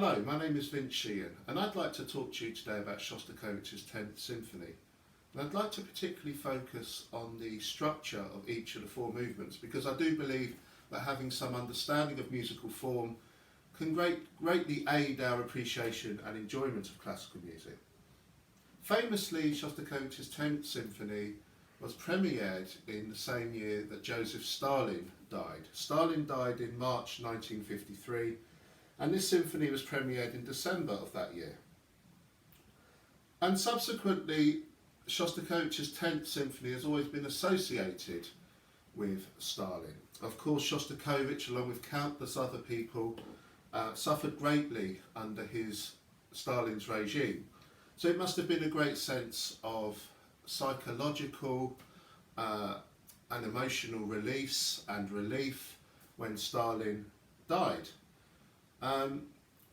Hello, my name is Vince Sheehan, and I'd like to talk to you today about Shostakovich's 10th Symphony. And I'd like to particularly focus on the structure of each of the four movements, because I do believe that having some understanding of musical form can greatly aid our appreciation and enjoyment of classical music. Famously, Shostakovich's 10th Symphony was premiered in the same year that Joseph Stalin died. Stalin died in March 1953, and this symphony was premiered in December of that year. And subsequently, Shostakovich's 10th Symphony has always been associated with Stalin. Of course, Shostakovich, along with countless other people, suffered greatly under Stalin's regime. So it must have been a great sense of psychological and emotional release and relief when Stalin died.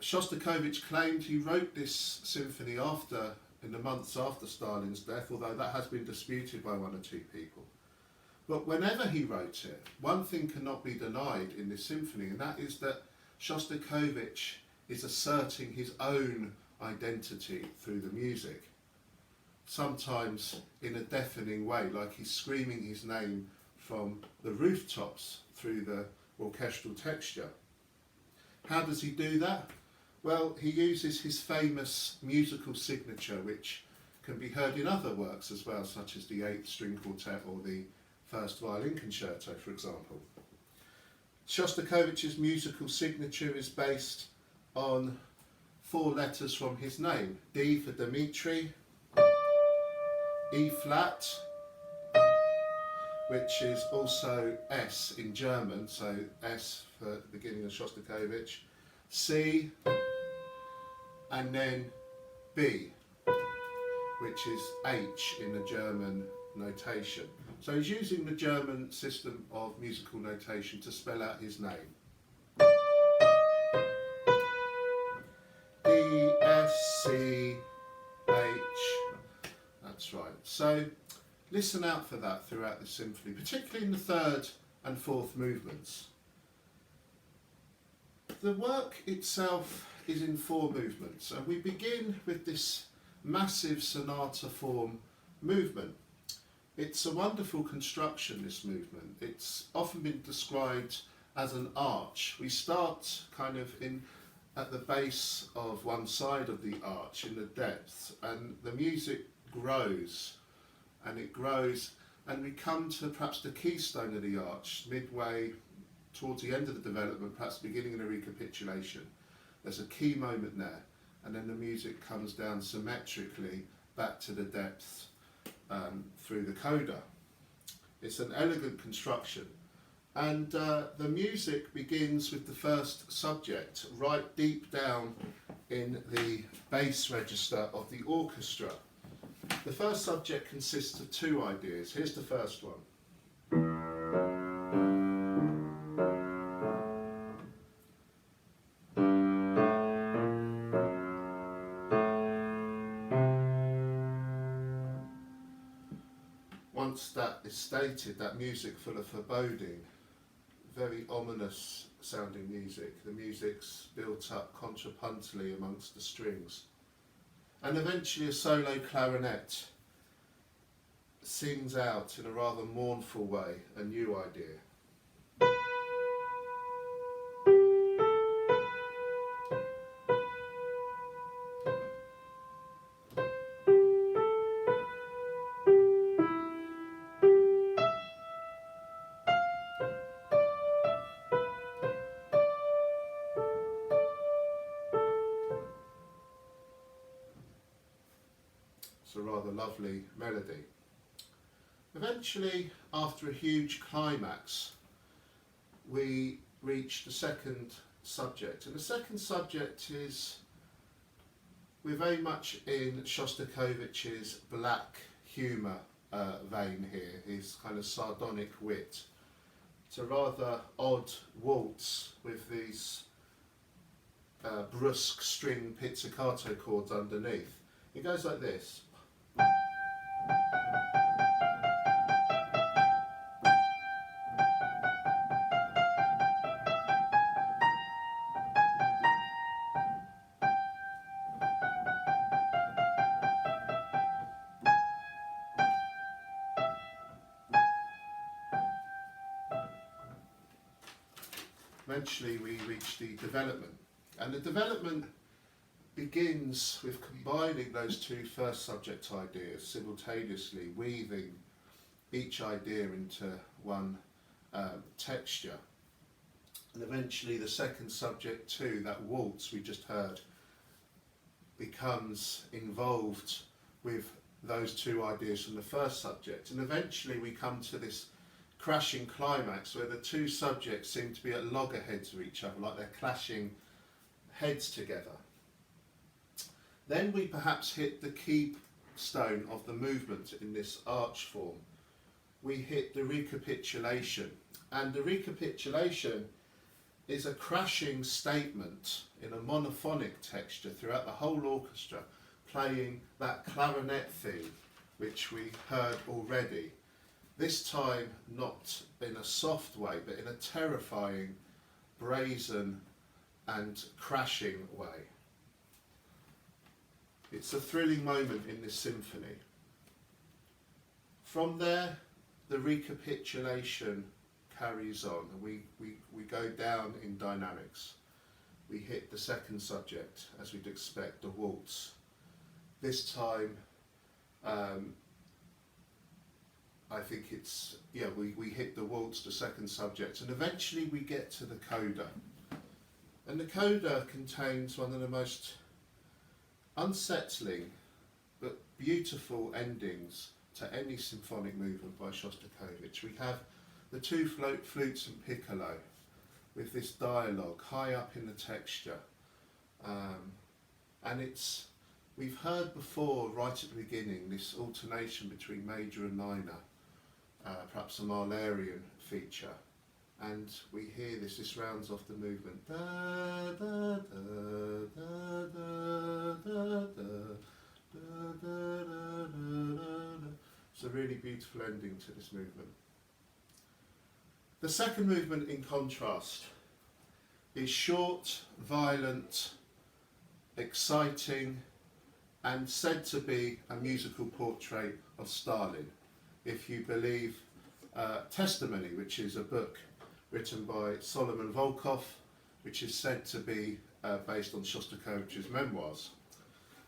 Shostakovich claimed he wrote this symphony in the months after Stalin's death, although that has been disputed by one or two people. But whenever he wrote it, one thing cannot be denied in this symphony, and that is that Shostakovich is asserting his own identity through the music, sometimes in a deafening way, like he's screaming his name from the rooftops through the orchestral texture. How does he do that? Well, he uses his famous musical signature, which can be heard in other works as well, such as the 8th String Quartet or the First Violin Concerto, for example. Shostakovich's musical signature is based on 4 letters from his name: D for Dmitri, E flat, which is also S in German, so S for the beginning of Shostakovich, C, and then B, which is H in the German notation. So he's using the German system of musical notation to spell out his name. D, S, C, H, that's right. So listen out for that throughout the symphony, particularly in the 3rd and 4th movements. The work itself is in 4 movements, and we begin with this massive sonata form movement. It's a wonderful construction, this movement. It's often been described as an arch. We start kind of at the base of one side of the arch in the depths, and the music grows and it grows, and we come to perhaps the keystone of the arch midway towards the end of the development, perhaps beginning of the recapitulation. There's a key moment there, and then the music comes down symmetrically back to the depths through the coda. It's an elegant construction, and the music begins with the first subject right deep down in the bass register of the orchestra. The first subject consists of 2 ideas. Here's the first one. Once that is stated, that music full of foreboding, very ominous sounding music, the music's built up contrapuntally amongst the strings. And eventually a solo clarinet sings out in a rather mournful way a new idea. It's a rather lovely melody. Eventually, after a huge climax, we reach the second subject. And the second subject is, we're very much in Shostakovich's black humour vein here, his kind of sardonic wit. It's a rather odd waltz with these brusque string pizzicato chords underneath. It goes like this. eventually we reach the development. And the development begins with combining those two first subject ideas simultaneously, weaving each idea into one texture. And eventually the second subject too, that waltz we just heard, becomes involved with those two ideas from the first subject. And eventually we come to this crashing climax where the two subjects seem to be at loggerheads with each other, like they're clashing heads together. Then we perhaps hit the keystone of the movement in this arch form. We hit the recapitulation, and the recapitulation is a crashing statement in a monophonic texture throughout the whole orchestra, playing that clarinet theme which we heard already. This time not in a soft way, but in a terrifying, brazen and crashing way. It's a thrilling moment in this symphony. From there, the recapitulation carries on, and we go down in dynamics. We hit the second subject, as we'd expect, the waltz. This time, I think it's, we hit the waltz, the second subject, and eventually we get to the coda. And the coda contains one of the most unsettling but beautiful endings to any symphonic movement by Shostakovich. We have the two flutes and piccolo with this dialogue high up in the texture, and we've heard before right at the beginning this alternation between major and minor, perhaps a Mahlerian feature, and we hear this rounds off the movement. Da, da, da, da, da, da, da, da, da, da. It's a really beautiful ending to this movement. The second movement, in contrast, is short, violent, exciting, and said to be a musical portrait of Stalin, if you believe Testimony, which is a book written by Solomon Volkov, which is said to be based on Shostakovich's memoirs.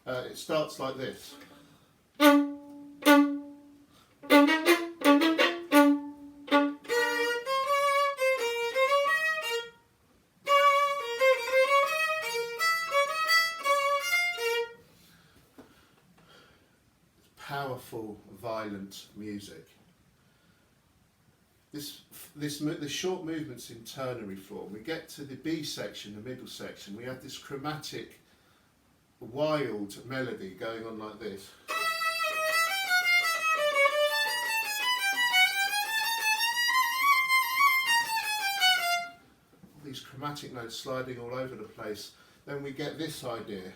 It starts like this. Powerful, violent music. The short movements in ternary form. We get to the B section, the middle section. We have this chromatic, wild melody going on like this. These chromatic notes sliding all over the place. Then we get this idea.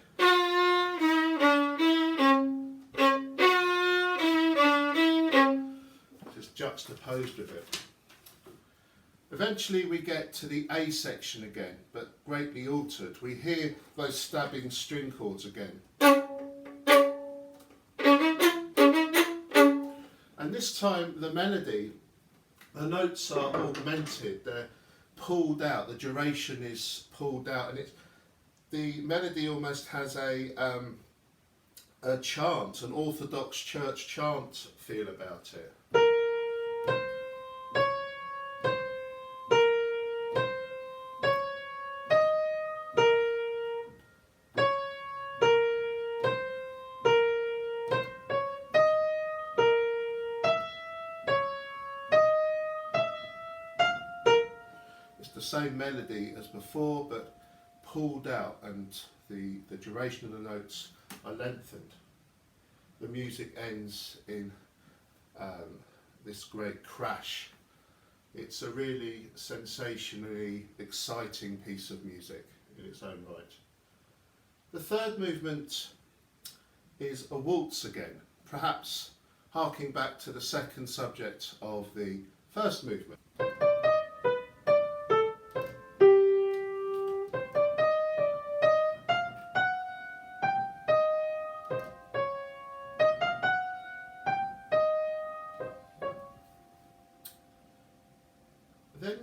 Juxtaposed with it. Eventually we get to the A section again, but greatly altered. We hear those stabbing string chords again. And this time the melody, the notes are augmented, they're pulled out, the duration is pulled out, and the melody almost has a chant, an Orthodox church chant feel about it. Same melody as before, but pulled out, and the duration of the notes are lengthened. The music ends in this great crash. It's a really sensationally exciting piece of music in its own right. The third movement is a waltz again, perhaps harking back to the second subject of the first movement. Then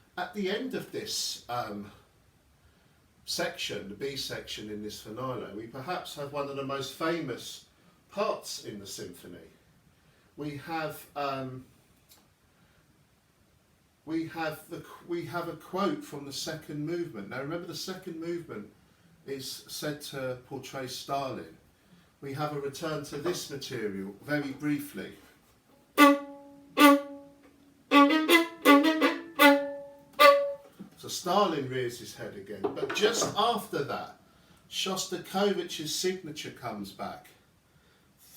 At the end of this section, the B section in this finale, we perhaps have one of the most famous parts in the symphony. We have a quote from the second movement. Now remember, the second movement is said to portray Stalin. We have a return to this material very briefly. So Stalin rears his head again, but just after that, Shostakovich's signature comes back,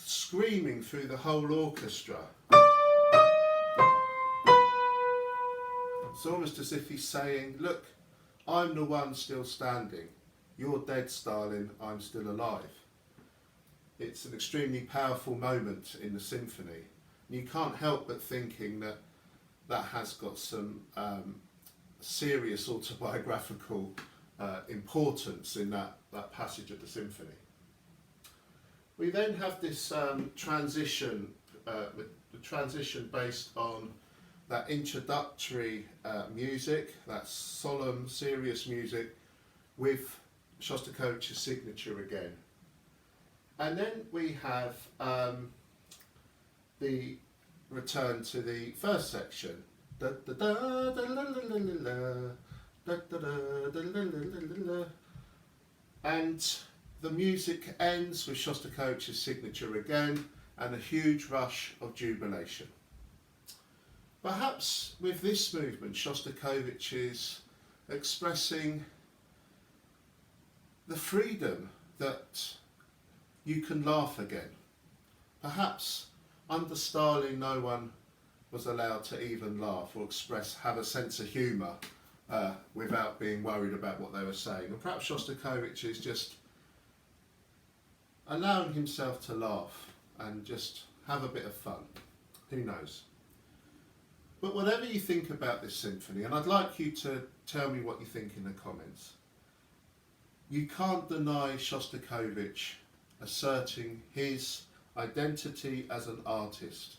screaming through the whole orchestra. It's almost as if he's saying, look, I'm the one still standing. You're dead, Stalin, I'm still alive. It's an extremely powerful moment in the symphony. And you can't help but thinking that that has got some serious autobiographical importance in that passage of the symphony. We then have this transition, the transition based on that introductory music, that solemn, serious music, with Shostakovich's signature again. And then we have the return to the first section. And the music ends with Shostakovich's signature again and a huge rush of jubilation. Perhaps with this movement, Shostakovich is expressing the freedom that you can laugh again. Perhaps under Stalin no one was allowed to even laugh or have a sense of humour without being worried about what they were saying. And perhaps Shostakovich is just allowing himself to laugh and just have a bit of fun. Who knows? But whatever you think about this symphony, and I'd like you to tell me what you think in the comments, you can't deny Shostakovich asserting his identity as an artist,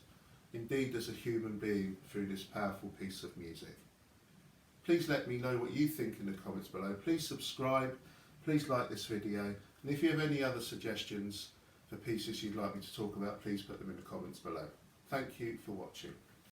indeed as a human being, through this powerful piece of music. Please let me know what you think in the comments below. Please subscribe, please like this video, and if you have any other suggestions for pieces you'd like me to talk about, please put them in the comments below. Thank you for watching.